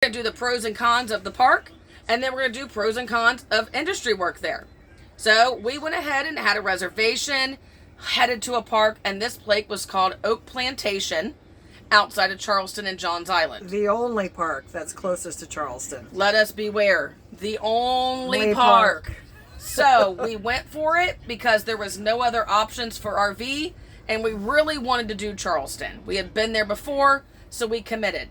Going to do the pros and cons of the park, and then we're going to do pros and cons of industry work there. So we went ahead and had a reservation, headed to a park, and this place was called Plantation, outside of Charleston and Johns Island. The only park that's closest to Charleston. Let us beware. The only park. So we went for it because there was no other options for RV, and we really wanted to do Charleston. We had been there before, so we committed.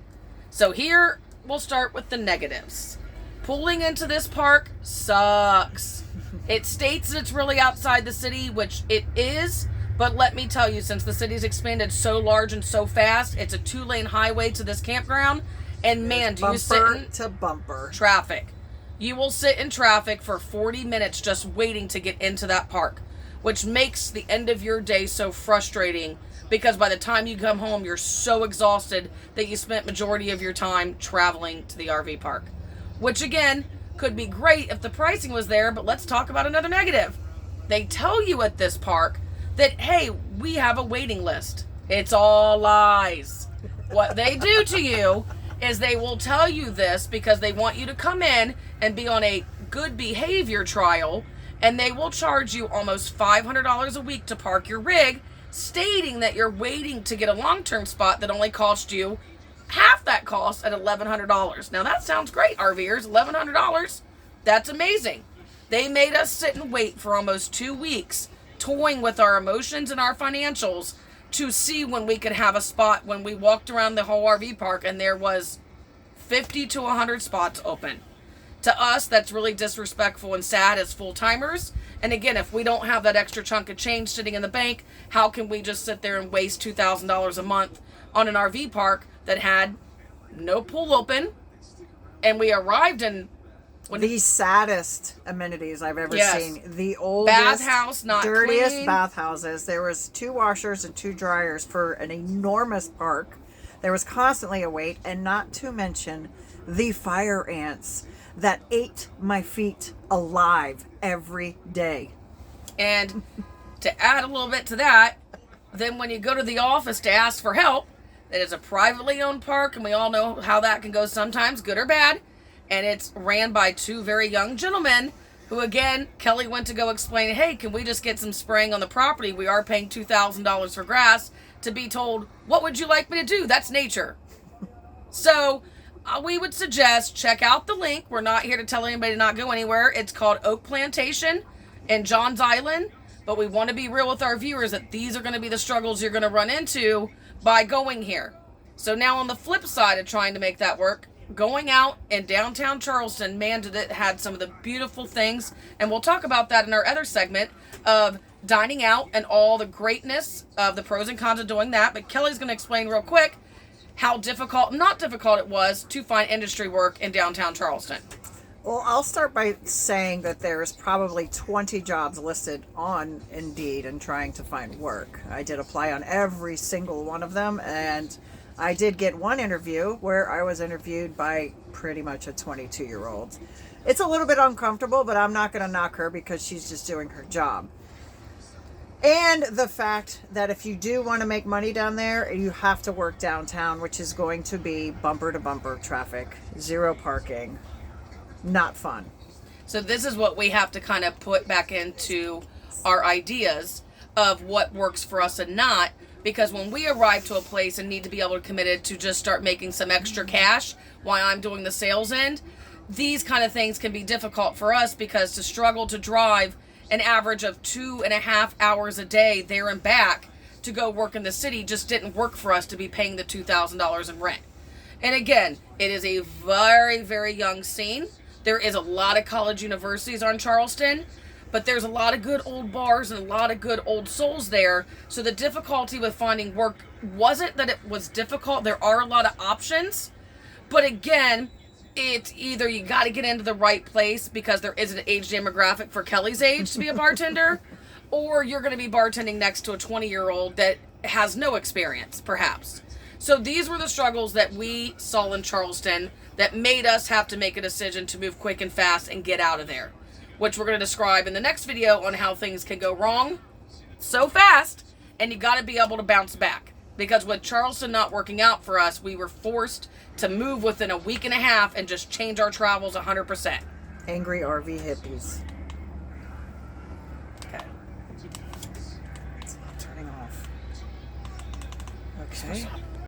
So here, we'll start with the negatives. Pulling into this park sucks. It states that it's really outside the city, which it is, but let me tell you, since the city's expanded so large and so fast, it's a 2-lane highway to this campground, and man, do you sit in to bumper traffic. You will sit in traffic for 40 minutes just waiting to get into that park, which makes the end of your day so frustrating because by the time you come home, you're so exhausted that you spent majority of your time traveling to the RV park, which again, could be great if the pricing was there, but let's talk about another negative. They tell you at this park that, hey, we have a waiting list. It's all lies. What they do to you is they will tell you this because they want you to come in and be on a good behavior trial, and they will charge you almost $500 a week to park your rig, stating that you're waiting to get a long-term spot that only cost you half that cost at $1,100. Now that sounds great, RVers. $1,100. That's amazing. They made us sit and wait for almost 2 weeks, toying with our emotions and our financials to see when we could have a spot when we walked around the whole RV park and there was 50 to 100 spots open. To us, that's really disrespectful and sad as full-timers. And again, if we don't have that extra chunk of change sitting in the bank, how can we just sit there and waste $2,000 a month on an RV park that had no pool open? And we arrived in the saddest amenities I've ever seen. The oldest, bathhouse, not dirtiest clean. Bathhouses. There was 2 washers and 2 dryers for an enormous park. There was constantly a wait, and not to mention the fire ants that ate my feet alive every day. And to add a little bit to that, then when you go to the office to ask for help, it is a privately owned park, and we all know how that can go sometimes, good or bad. And it's ran by 2 very young gentlemen who, again, Kelly went to go explain, hey, can we just get some spraying on the property? We are paying $2,000 for grass, to be told, what would you like me to do? That's nature. So we would suggest check out the link. We're not here to tell anybody to not go anywhere. It's called Oak Plantation in Johns Island. But we want to be real with our viewers that these are going to be the struggles you're going to run into by going here. So now on the flip side of trying to make that work, going out in downtown Charleston, man, did it had some of the beautiful things. And we'll talk about that in our other segment of dining out and all the greatness of the pros and cons of doing that. But Kelly's going to explain real quick how not difficult it was to find industry work in downtown Charleston. Well, I'll start by saying that there's probably 20 jobs listed on Indeed and trying to find work. I did apply on every single one of them, and I did get one interview where I was interviewed by pretty much a 22-year-old. It's a little bit uncomfortable, but I'm not going to knock her because she's just doing her job. And the fact that if you do want to make money down there, you have to work downtown, which is going to be bumper-to-bumper traffic, 0 parking. Not fun. So this is what we have to kind of put back into our ideas of what works for us and not, because when we arrive to a place and need to be able to commit to just start making some extra cash while I'm doing the sales end, these kind of things can be difficult for us because to struggle to drive an average of 2.5 hours a day there and back to go work in the city just didn't work for us to be paying the $2,000 in rent. And again, it is a very, very young scene. There is a lot of college universities on Charleston, but there's a lot of good old bars and a lot of good old souls there. So the difficulty with finding work wasn't that it was difficult. There are a lot of options, but again, it's either you got to get into the right place because there is an age demographic for Kelly's age to be a bartender, or you're going to be bartending next to a 20-year-old that has no experience, perhaps. So these were the struggles that we saw in Charleston that made us have to make a decision to move quick and fast and get out of there, which we're going to describe in the next video on how things can go wrong so fast, and you got to be able to bounce back. Because with Charleston not working out for us, we were forced to move within a week and a half and just change our travels 100%. Angry RV hippies. Okay. It's not turning off. Okay.